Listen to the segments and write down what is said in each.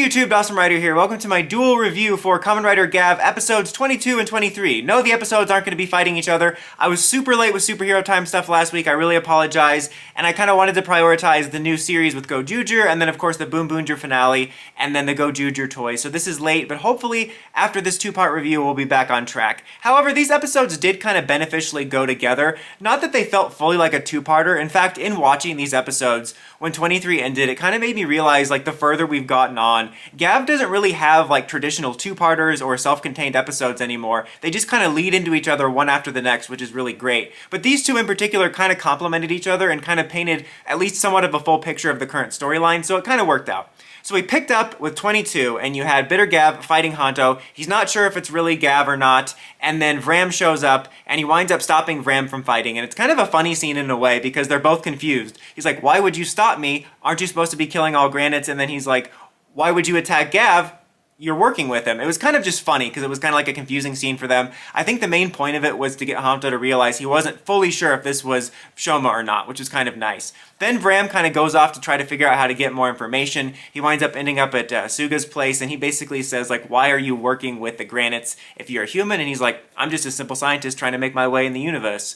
YouTube, Dawson Rider here. Welcome to my dual review for Kamen Rider Gavv Episodes 22 and 23. No, the episodes aren't going to be fighting each other. I was super late with superhero time stuff last week. I really apologize. And I kind of wanted to prioritize the new series with Go Jujer, and then of course the Boom Boonjer finale, and then the Go Jujer toys. So this is late, but hopefully after this two-part review we'll be back on track. However, these episodes did kind of beneficially go together. Not that they felt fully like a two-parter. In fact, in watching these episodes, when 23 ended, it kind of made me realize, like, the further we've gotten on, Gavv doesn't really have like traditional two-parters or self-contained episodes anymore. They just kind of lead into each other one after the next, which is really great. But these two in particular kind of complemented each other and kind of painted at least somewhat of a full picture of the current storyline, so it kind of worked out. So we picked up with 22, and you had Bitter Gavv fighting Honto. He's not sure if it's really Gavv or not, and then Vram shows up, and he winds up stopping Vram from fighting. And it's kind of a funny scene in a way, because they're both confused. He's like, why would you stop me? Aren't you supposed to be killing all granites? And then he's like, why would you attack Gavv? You're working with him. It was kind of just funny because it was kind of like a confusing scene for them. I think the main point of it was to get Honto to realize he wasn't fully sure if this was Shouma or not, which was kind of nice. Then Vram kind of goes off to try to figure out how to get more information. He winds up ending up at Suga's place, and he basically says, like, why are you working with the granites if you're a human? And he's like, I'm just a simple scientist trying to make my way in the universe.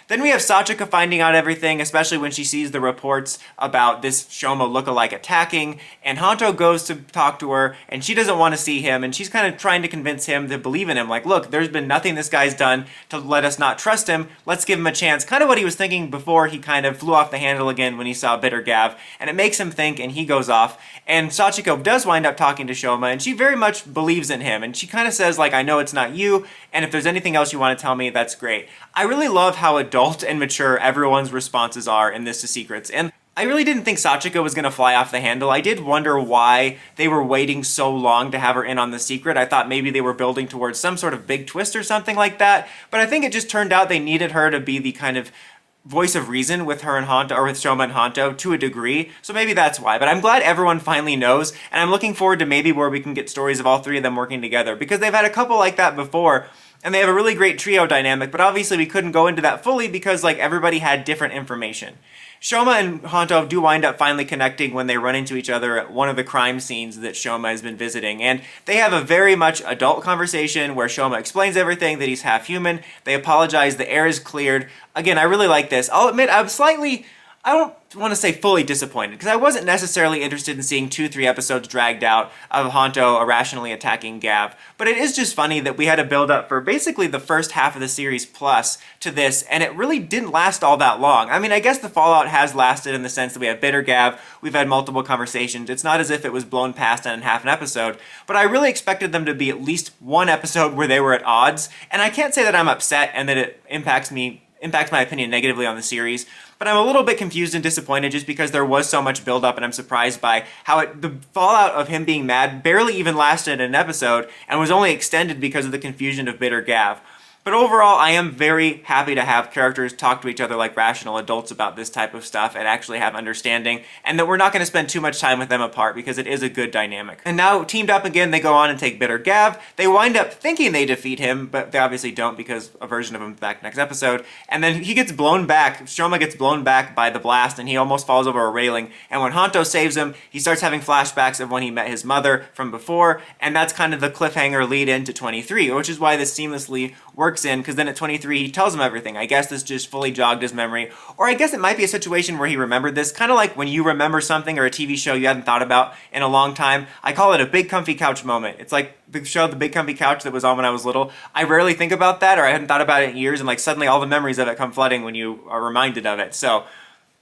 Then we have Sachika finding out everything, especially when she sees the reports about this Shouma lookalike attacking, and Honto goes to talk to her, and she doesn't want to see him, and she's kind of trying to convince him to believe in him, like, look, there's been nothing this guy's done to let us not trust him, let's give him a chance. Kind of what he was thinking before he kind of flew off the handle again when he saw Bitter Gavv, and it makes him think, and he goes off, and Sachiko does wind up talking to Shouma, and she very much believes in him, and she kind of says, like, I know it's not you, and if there's anything else you want to tell me, that's great. I really love how adult and mature everyone's responses are in this to secrets, and I really didn't think Sachiko was going to fly off the handle. I did wonder why they were waiting so long to have her in on the secret. I thought maybe they were building towards some sort of big twist or something like that, but I think it just turned out they needed her to be the kind of voice of reason with her and Honto, or with Shouma and Honto, to a degree, so maybe that's why. But I'm glad everyone finally knows, and I'm looking forward to maybe where we can get stories of all three of them working together, because they've had a couple like that before, and they have a really great trio dynamic, but obviously we couldn't go into that fully because, like, everybody had different information. Shouma and Honto do wind up finally connecting when they run into each other at one of the crime scenes that Shouma has been visiting, and they have a very much adult conversation where Shouma explains everything, that he's half human, they apologize, the air is cleared. Again, I really like this. I'll admit, I'm slightly, I don't want to say fully disappointed, because I wasn't necessarily interested in seeing 2-3 episodes dragged out of Honto irrationally attacking Gavv, but it is just funny that we had a build up for basically the first half of the series plus to this, and it really didn't last all that long. I mean, I guess the fallout has lasted in the sense that we have Bitter Gavv, we've had multiple conversations, it's not as if it was blown past in half an episode, but I really expected them to be at least one episode where they were at odds, and I can't say that I'm upset and that it impacts my opinion negatively on the series, but I'm a little bit confused and disappointed just because there was so much build-up, and I'm surprised by how the fallout of him being mad barely even lasted an episode and was only extended because of the confusion of Bitter Gavv. But overall, I am very happy to have characters talk to each other like rational adults about this type of stuff and actually have understanding, and that we're not going to spend too much time with them apart because it is a good dynamic. And now, teamed up again, they go on and take Bitter Gavv. They wind up thinking they defeat him, but they obviously don't because a version of him is back next episode. And then he gets blown back, Shouma gets blown back by the blast, and he almost falls over a railing. And when Honto saves him, he starts having flashbacks of when he met his mother from before, and that's kind of the cliffhanger lead into 23, which is why this seamlessly works in, because then at 23 he tells him everything. I guess this just fully jogged his memory, or I guess it might be a situation where he remembered this, kind of like when you remember something or a TV show you hadn't thought about in a long time. I call it a big comfy couch moment. It's like the show The Big Comfy Couch that was on when I was little. I rarely think about that, or I hadn't thought about it in years, and like suddenly all the memories of it come flooding when you are reminded of it. So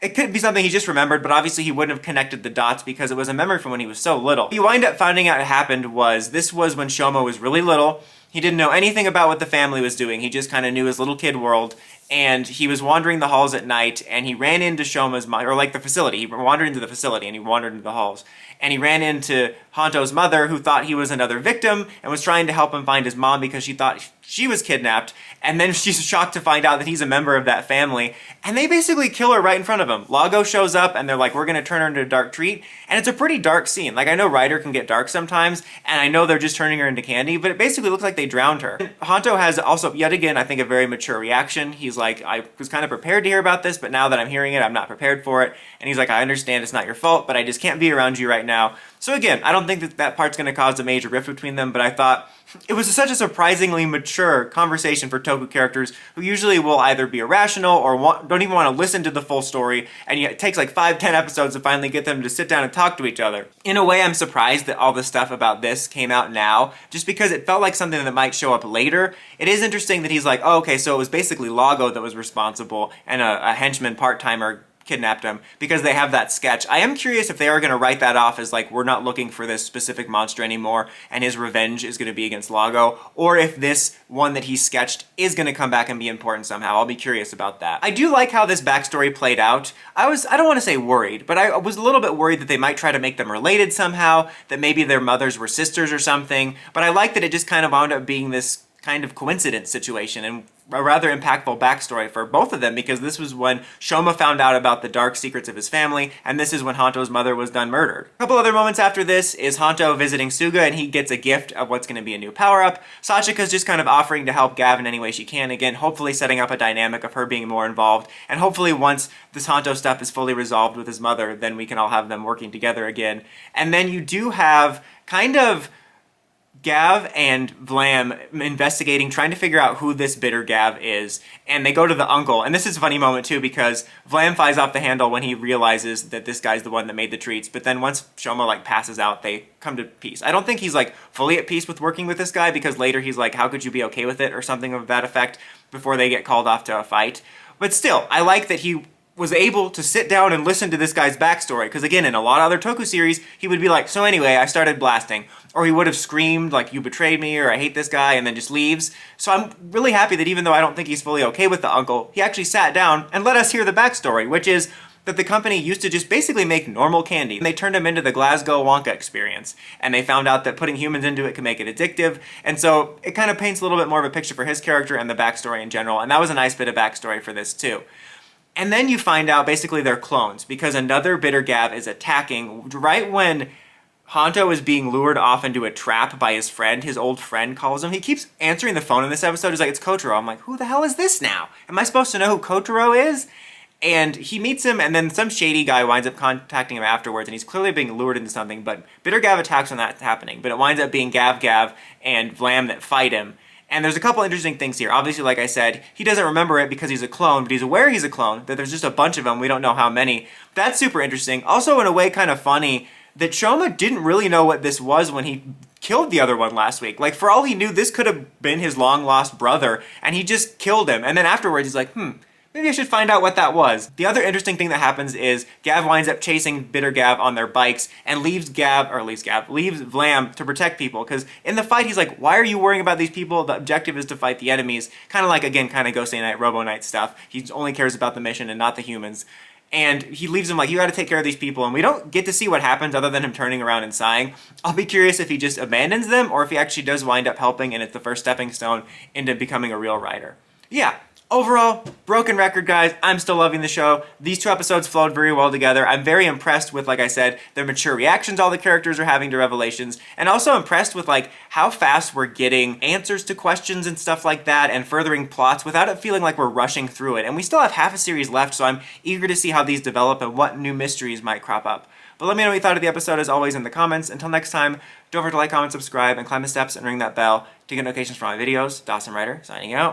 it could be something he just remembered, but obviously he wouldn't have connected the dots because it was a memory from when he was so little. You wind up finding out what happened was, this was when Shouma was really little. He didn't know anything about what the family was doing. He just kind of knew his little kid world, and he was wandering the halls at night, and he ran into Shouma's mother, or like the facility. He wandered into the facility, and he wandered into the halls. And he ran into Honto's mother, who thought he was another victim, and was trying to help him find his mom because she thought she was kidnapped, and then she's shocked to find out that he's a member of that family, and they basically kill her right in front of him. Lago shows up, and they're like, we're gonna turn her into a dark treat, and it's a pretty dark scene. Like, I know Ryder can get dark sometimes, and I know they're just turning her into candy, but it basically looks like they drowned her. And Honto has also, yet again, I think a very mature reaction. He's like, I was kind of prepared to hear about this, but now that I'm hearing it, I'm not prepared for it. And he's like, I understand it's not your fault, but I just can't be around you right now. So again, I don't think that that part's gonna cause a major rift between them, but I thought it was such a surprisingly mature conversation for Toku characters who usually will either be irrational or don't even want to listen to the full story, and it takes like 5-10 episodes to finally get them to sit down and talk to each other. In a way, I'm surprised that all the stuff about this came out now, just because it felt like something that might show up later. It is interesting that he's like, oh, okay, so it was basically Lago that was responsible, and a henchman part-timer kidnapped him, because they have that sketch. I am curious if they are going to write that off as like, we're not looking for this specific monster anymore, and his revenge is going to be against Lago, or if this one that he sketched is going to come back and be important somehow. I'll be curious about that. I do like how this backstory played out. I don't want to say worried, but I was a little bit worried that they might try to make them related somehow, that maybe their mothers were sisters or something, but I like that it just kind of wound up being this kind of coincidence situation, and a rather impactful backstory for both of them, because this was when Shouma found out about the dark secrets of his family, and this is when Honto's mother was done murdered. A couple other moments after this is Honto visiting Suga, and he gets a gift of what's going to be a new power-up. Sachika's just kind of offering to help Gavv in any way she can, again, hopefully setting up a dynamic of her being more involved, and hopefully once this Honto stuff is fully resolved with his mother, then we can all have them working together again. And then you do have kind of Gavv and Vlam investigating, trying to figure out who this Bitter Gavv is, and they go to the uncle, and this is a funny moment too, because Vlam flies off the handle when he realizes that this guy's the one that made the treats, but then once Shouma like passes out, they come to peace. I don't think he's like fully at peace with working with this guy, because later he's like, how could you be okay with it, or something of that effect, before they get called off to a fight. But still, I like that he was able to sit down and listen to this guy's backstory, because again, in a lot of other Toku series, he would be like, so anyway, I started blasting, or he would have screamed like, you betrayed me, or I hate this guy, and then just leaves. So I'm really happy that even though I don't think he's fully okay with the uncle, he actually sat down and let us hear the backstory, which is that the company used to just basically make normal candy. They turned him into the Glasgow Wonka experience, and they found out that putting humans into it can make it addictive, and so it kind of paints a little bit more of a picture for his character and the backstory in general, and that was a nice bit of backstory for this too. And then you find out basically they're clones, because another Bitter Gavv is attacking right when Honto is being lured off into a trap by his friend. His old friend calls him. He keeps answering the phone in this episode. He's like, it's Kotaro. I'm like, who the hell is this now? Am I supposed to know who Kotaro is? And he meets him, and then some shady guy winds up contacting him afterwards, and he's clearly being lured into something, but Bitter Gavv attacks when that's happening, but it winds up being Gavv and Vlam that fight him. And there's a couple interesting things here. Obviously, like I said, he doesn't remember it because he's a clone, but he's aware he's a clone, that there's just a bunch of them, we don't know how many. That's super interesting. Also, in a way, kind of funny that Shouma didn't really know what this was when he killed the other one last week. Like, for all he knew, this could have been his long-lost brother, and he just killed him. And then afterwards, he's like, maybe I should find out what that was. The other interesting thing that happens is Gavv winds up chasing Bitter Gavv on their bikes and leaves Vlam to protect people, because in the fight he's like, why are you worrying about these people? The objective is to fight the enemies. Kind of like, again, kind of Ghost Knight, Robo Knight stuff. He only cares about the mission and not the humans. And he leaves him like, you gotta take care of these people, and we don't get to see what happens other than him turning around and sighing. I'll be curious if he just abandons them, or if he actually does wind up helping and it's the first stepping stone into becoming a real rider. Yeah. Overall, broken record, guys. I'm still loving the show. These two episodes flowed very well together. I'm very impressed with, like I said, the mature reactions all the characters are having to revelations, and also impressed with like how fast we're getting answers to questions and stuff like that, and furthering plots without it feeling like we're rushing through it. And we still have half a series left, so I'm eager to see how these develop and what new mysteries might crop up. But let me know what you thought of the episode, as always, in the comments. Until next time, don't forget to like, comment, subscribe, and climb the steps and ring that bell to get notifications for my videos. Dawson Ryder, signing out.